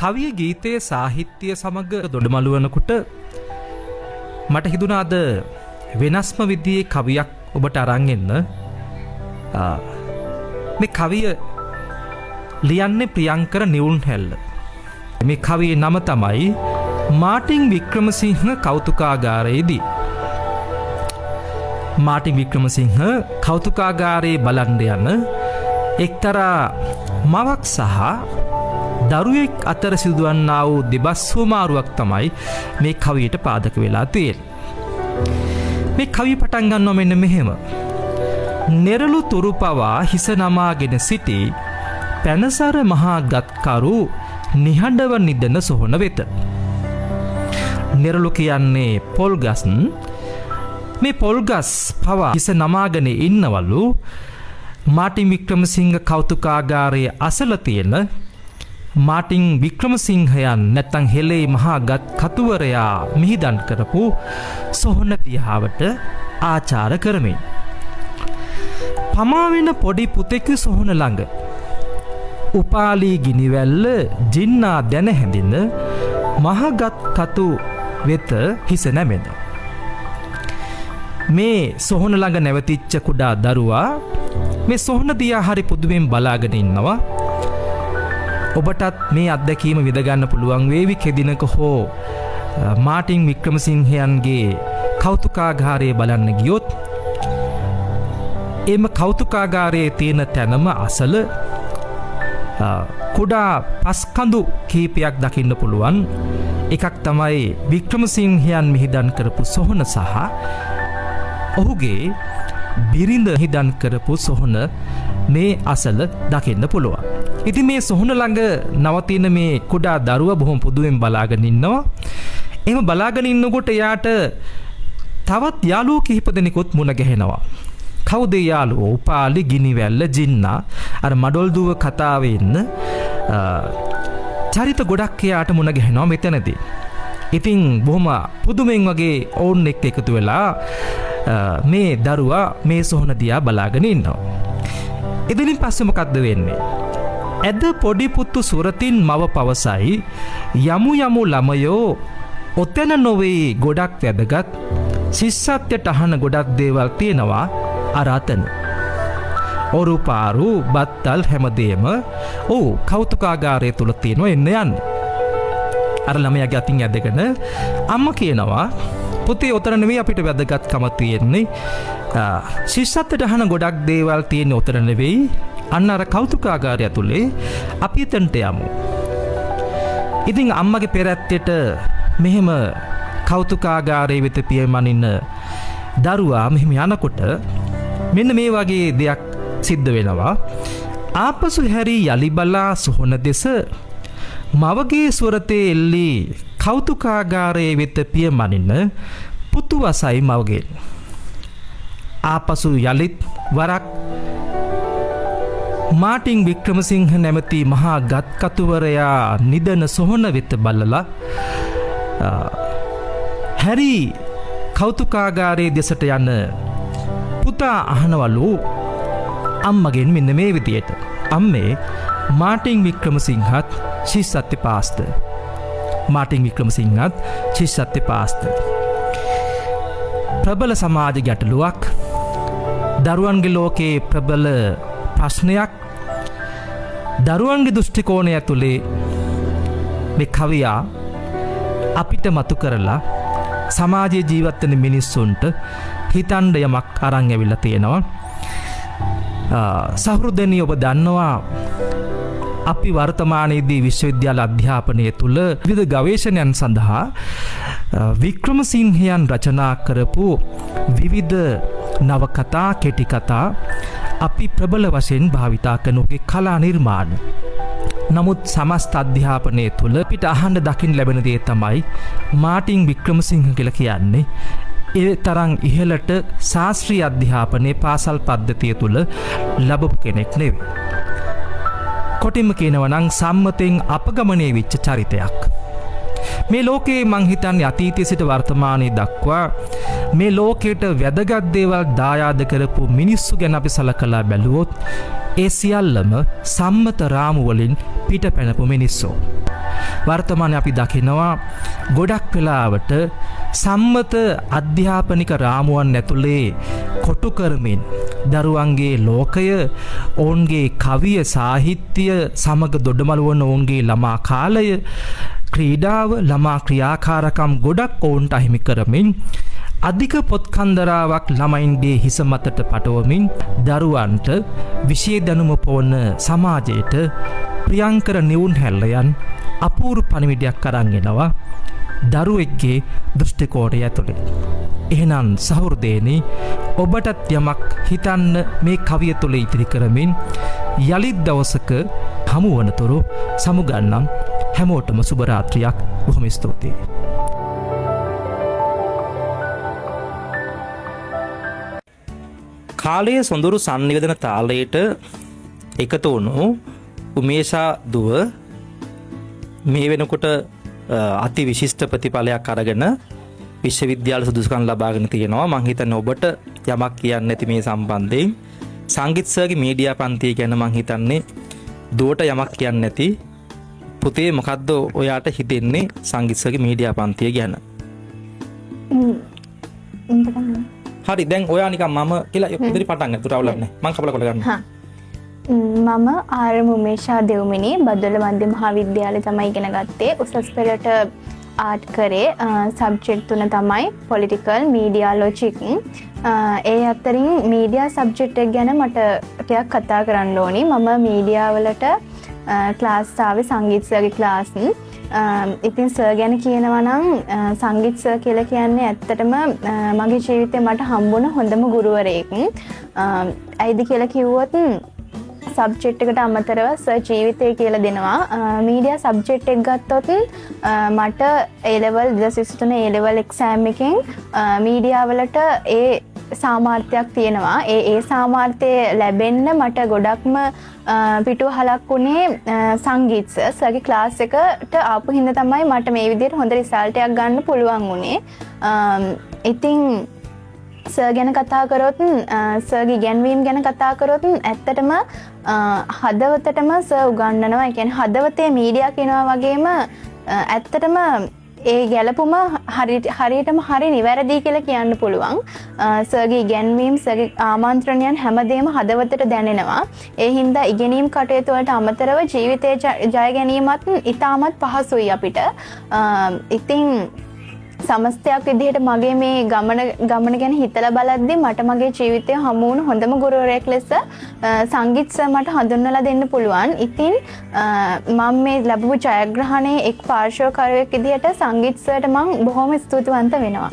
කවිය ගීතයේ සාහිත්‍ය සමග දොඩමළු වනකොට මට හිතුණා අද වෙනස්ම විදිහේ කවියක් ඔබට අරන් එන්න. මේ කවිය ලියන්නේ ප්‍රියංකර නිවුන්හැල්ල. මේ කවියේ නම තමයි මාටින් වික්‍රමසිංහ කෞතුකාගාරයේදී. මාටින් වික්‍රමසිංහ කෞතුකාගාරයේ බලන්න යන එක්තරා මවක් සහ දරුවෙක් අතර සිදුවන්නා වූ දෙබස් හුමාරුවක් තමයි මේ කවියට පාදක වෙලා තියෙන්නේ. මේ කවිය පටන් ගන්නවා මෙන්න මෙහෙම. නෙරළු තුරු පවා හිස නමාගෙන සිටි පැනසර මහා ගත්කරු නිහඬව නිදන සොහන වෙත. නෙරළු කියන්නේ පොල්ගස්. මේ පොල්ගස් පවා හිස නමාගෙන ඉන්නවලු මාටින් වික්‍රමසිංහ කෞතුකාගාරයේ අසල තියෙන මාටින් වික්‍රමසිංහයන් නැත්තං හෙලේ මහා ගත් කතුවරයා මිහිදන් කරපු සොහොන දිහාවට ආචාර කරමින්. පමාවෙන පොඩි පුතෙකු සොහොන ළඟ උපාලී ගිනිවැල්ල ජින්නා දැන හැඳින මහගත් කතු වෙත හිස නැමෙන. මේ සොහොන ළඟ නැවතිච්ච කුඩා දරුවා මේ සොහොන දිහා හරි පුදුමෙන් බලාගෙන ඉන්නවා. ඔබටත් මේ අත්දැකීම විඳගන්න පුළුවන් වේවි කෙදිනක හෝ මාටින් වික්‍රමසිංහයන්ගේ කෞතුකාගාරයේ බලන්න ගියොත්. එම කෞතුකාගාරයේ තියෙන තැනම අසල කුඩා පස්කඳු කීපයක් දකින්න පුළුවන්. එකක් තමයි වික්‍රමසිංහයන් මිහිදන් කරපු සොහොන සහ ඔහුගේ බිරිඳ හිදන් කරපු සොහොන මේ අසල දකින්න පුළුවන්. ඉතින් මේ සොහොන ළඟ නවතින මේ කුඩා දරුවා බොහොම පුදුමෙන් බලාගෙන ඉන්නවා. එහෙම බලාගෙන ඉන්නකොට එයාට තවත් යාළුවෝ කිහිප දෙනෙකුත් මුණ ගැහෙනවා. කවුද යාළුවෝ? උපාලි ගිනිවැල්ල ජින්නා අර මඩොල් දුව කතාවේ ඉන්න චරිත ගොඩක් එයාට මුණ ගැහෙනවා මෙතනදී. ඉතින් බොහොම පුදුමෙන් වගේ ඕන් එක්ක එකතු වෙලා මේ දරුවා මේ සොහොන දිහා බලාගෙන ඉන්නවා. ඉතින් පස්සේ මොකද්ද වෙන්නේ? ඇද පොඩි පුතු සුරතින් මව පවසයි යමු යමු ළමයෝ ඔතන නොවේ ගොඩක් වැදගත් ශිෂ්‍යත්වයට අහන ගොඩක් දේවල් තියෙනවා අර අතන. ඔරු පාරු බත්තල් හැමදේම කෞතුකාගාරය තුල තියෙනවා එන්න යන්න. අර ළමයාගේ අතින් ඇදගෙන අම්මා කියනවා පුතේ ඔතන නෙවෙයි අපිට වැදගත්කම තියෙන්නේ. ශිෂ්‍යත්වයට අහන ගොඩක් දේවල් තියෙන්නේ ඔතන නෙවෙයි. අන්න අර කෞතුකාගාරය ඇතුලේ අපි එතනට යමු. ඉතින් අම්මගේ පෙරැත්තේට මෙහෙම කෞතුකාගාරයේ වෙත පියමනින්න දරුවා මෙහෙම යනකොට මෙන්න මේ වගේ දෙයක් සිද්ධ වෙනවා. ආපසු හැරි යලි බලා සොහොන දෙස මවගේ ස්වරතේ එල්ලි කෞතුකාගාරයේ වෙත පියමනින්න පුතු වසයි මවගේ. ආපසු යලිත් වරක් මාටින් වික්‍රමසිංහ නැමැති මහා ගත්කතුවරයා නිදන සොහොන වෙත බලලා හැරි කෞතුකාගාරයේ දෙසට යන පුතා අහනවලු අම්මගෙන් මෙන්න මේ විදියට. අම්මේ මාටින් වික්‍රමසිංහත් ශිෂ්‍යත්ව පාස්ද? මාටින් වික්‍රමසිංහත් ශිෂ්‍යත්ව පාස්ද? ප්‍රබල සමාජ ගැටලුවක්, දරුවන්ගේ ලෝකයේ ප්‍රබල ප්‍රශ්නයක්. දරුවන්ගේ දෘෂ්ටි කෝණය ඇතුලේ මේ කවියා අපිට මතු කරලා සමාජයේ ජීවත් වෙන මිනිස්සුන්ට හිතන්න යමක් අරන් ඇවිල්ලා තියෙනවා. සහෘදෙනි ඔබ දන්නවා අපි වර්තමානයේදී විශ්වවිද්‍යාල අධ්‍යාපනය තුළ විවිධ ගවේෂණයන් සඳහා වික්‍රමසිංහයන් රචනා කරපු විවිධ නවකතා කෙටි කතා අපි ප්‍රබල වශයෙන් භාවිතා කරන ඔහුගේ කලා නිර්මාණ. නමුත් සමස්ත අධ්‍යාපනය තුළ පිට අහන්න දකින්න ලැබෙන දේ තමයි මාටින් වික්‍රමසිංහ කියලා කියන්නේ ඒ තරම් ඉහළට ශාස්ත්‍රීය අධ්‍යාපනයේ පාසල් පද්ධතිය තුළ ලැබපු කෙනෙක් නෙවෙයි. කොටින්ම කියනවා නම් සම්මතෙන් අපගමනය වෙච්ච චරිතයක්. මේ ලෝකේ මං හිතන්නේ අතීතයේ සිට වර්තමානයේ දක්වා මේ ලෝකයට වැදගත් දේවල් දායාද කරපු මිනිස්සු ගැන අපි සලකලා බැලුවොත් ඒ සියල්ලම සම්මත රාමු වලින් පිටපැනපු මිනිස්සු. වර්තමානයේ අපි දකිනවා ගොඩක් වෙලාවට සම්මත අධ්‍යාපනික රාමුවන් ඇතුලේ කොටු කරමින් දරුවන්ගේ ලෝකය, ඔවුන්ගේ කවිය සාහිත්‍ය සමග දොඩමළු වන ඔවුන්ගේ ළමා කාලය, ක්‍රීඩාව, ළමා ක්‍රියාකාරකම් ගොඩක් ඔවුන්ට අහිමි කරමින් අධික පොත් කන්දරාවක් ළමයින්ගේ හිස මතට පටවමින් දරුවන්ට විශේෂ දැනුම පොවන සමාජයට ප්‍රියංකර නිවුන් හැල්ලයන් අපූර්ව පණිවිඩයක් අරන් එනවා දරුවෙක්ගේ දෘෂ්ටි කෝණය ඇතුළේ. එහෙනම් සහෘදේනි, ඔබටත් යමක් හිතන්න මේ කවිය තුළ ඉතිරි කරමින් යලිත් දවසක හමු වනතුරු සමුගන්නම්. හැමෝටම සුබ රාත්‍රියක්. බොහොම ස්තුතියි. කාලයේ සොඳුරු සංනිවේදන තාලයට එකතු වුණු උමේෂා දුව මේ වෙනකොට අති විශිෂ්ට ප්‍රතිඵලයක් අරගෙන විශ්වවිද්‍යාල සුදුසුකම් ලබාගෙන තියෙනවා. මම හිතන්නේ ඔබට යමක් කියන්න නැති මේ සම්බන්ධයෙන්. සංගීත් සර්ගේ මීඩියා පන්තිය ගැන මම හිතන්නේ දුවට යමක් කියන්න නැති. පුතේ මොකද්ද ඔයාට හිතෙන්නේ සංගීත් සර්ගේ මීඩියා පන්තිය ගැන? හරි, දැන් ඔයා නිකන් මම කියලා ඉදිරි පටන් ගන්න. දුරවලක් නැහැ. මම කපලා කොට ගන්නවා. මම ආරම උමේෂා දෙව්මිනි බද්දොල මධ්‍ය මහාවිද්‍යාලයේ තමයි ඉගෙන ගත්තේ. උසස් පෙළට ආර්ට් කරේ. සබ්ජෙක්ට් තුන තමයි පොලිටිකල්, මීඩියා, ලොජික්. ඒ අතරින් මීඩියා සබ්ජෙක්ට් එක ගැන මට ටිකක් කතා කරන්න ඕනි. මම මීඩියා වලට ක්ලාස් ආවේ සංගීත් සර්ගේ ක්ලාස්. ඉතින් සර් ගැන කියනවා නම් සංගීත් සර් කියලා කියන්නේ ඇත්තටම මගේ ජීවිතේ මට හම්බුණ හොඳම ගුරුවරයෙක්. ඇයිද කියලා කිව්වොත් සබ්ජෙක්ට් එකට අමතරව සර් ජීවිතය කියලා දෙනවා. මීඩියා සබ්ජෙක්ට් එක ගත්තොත් මට A level 2023 A level exam එකෙන් මීඩියා වලට ඒ සාමාර්ථයක් තියෙනවා. ඒ සාමාර්ථය ලැබෙන්න මට ගොඩක්ම පිටුවහලක් වුණේ සංගීත් සර්ගේ ක්ලාස් එකට ආපු හින්දා තමයි මට මේ විදිහට හොඳ රිසල්ට් එකක් ගන්න පුළුවන් වුණේ. ඉතින් සර් ගැන කතා කරොත්, සර්ගේ ඉගැන්වීම් ගැන කතා කරොත් ඇත්තටම හදවතටම සර් උගන්වනවා. ඒ කියන්නේ හදවතේ මීඩියා කියනවා වගේම ඇත්තටම ඒ ගැලපුම හරියටම හරි නිවැරදි කියලා කියන්න පුළුවන්. සර්ගේ ඉගැන්වීම්, සර්ගේ ආමන්ත්‍රණයන් හැමදේම හදවතට දැනෙනවා. ඒ හින්දා ඉගෙනීම් කටයුතු වලට අමතරව ජීවිතේ ජය ගැනීමත් ඉතාමත් පහසුයි අපිට. ඉතින් සමස්තයක් විදිහට මගේ මේ ගමන ගැන හිතලා බලද්දි මට මගේ ජීවිතය හමු වුණු හොඳම ගුරුවරයෙක් ලෙස සංගීත් සර් මට හඳුන්වලා දෙන්න පුළුවන්. ඉතින් මම මේ ලැබපු ජයග්‍රහණයේ එක් පාර්ශ්වකාරයෙක් විදිහට සංගීත් සර්ට මම බොහොම ස්තුතිවන්ත වෙනවා.